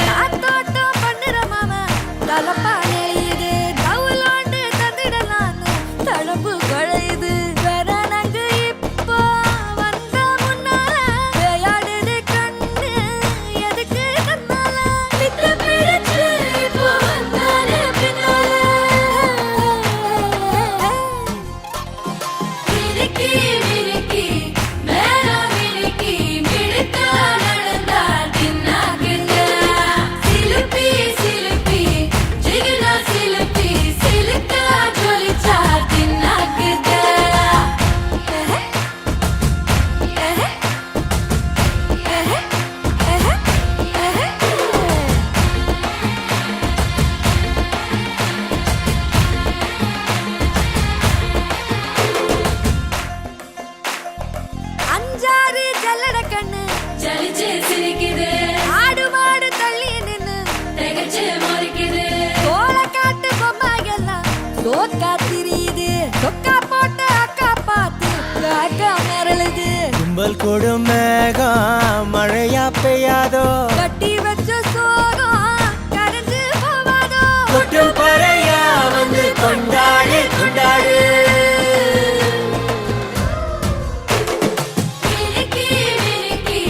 காத்தோட்டம் பண்ணுற மாமா தலப்பானே இது தவுலாண்டு தந்திடலான்னு தடம்பு குழையுது வரணங்கு இப்போ வந்த முன்னால விளையாடுது கண்ணு எதுக்கு தன்னால பித்து பிடிச்சு இப்போ வந்தாலே பின்னால மினுக்கி மினுக்கி மேல மினுக்கி மிடுக்கா நடந்தா தின்னாக்குங்க சிலுப்பி சிலுப்பி ஜிகினா சிலுப்பி சிலுக்கா ஜொலிச்சா தின்னாக்குங்க அஞ்சாறு ஜல்லட கண்ணு ஜலிச்சு சிரிக்குது ஆடு மாடு தள்ளி நின்னு திகச்சு முறைக்குது கோல காட்டு பொம்மையெல்லாம் சோக்கா திரியுது சொக்கா போட்ட அக்கா பார்த்து காக்கா மிரளுது கும்பல் கொடும் மேகம் மழையா பெய்யாதோ கட்டி வச்ச சோகம் கரைஞ்சு போவாதோ கொட்டும் பறையா வந்து கொண்டாடு கொண்டாடு மினுக்கி மினுக்கி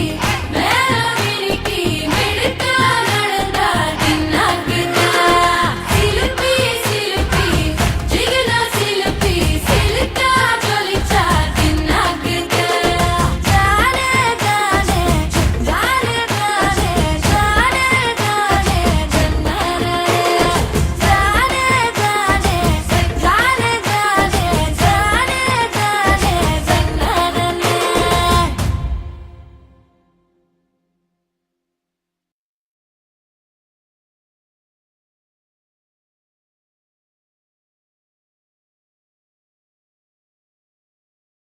மேல மினுக்கி மிடுக்கா நடந்தா தின்னாக்குங்க சிலுப்பி சிலுப்பி ஜிகினா சிலுப்பி சிலுக்கா ஜொலிச்சா தின்னாக்குங்க ஜானே ஜானே ஜானே ஜானே ஜானே ஜானே ஜன்னரே ஜானே ஜானே ஜானே ஜானே ஜானே ஜானே ஜன்னரே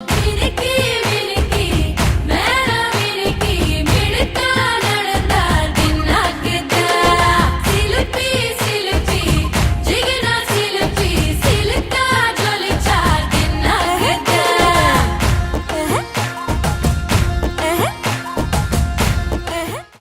மினுக்கி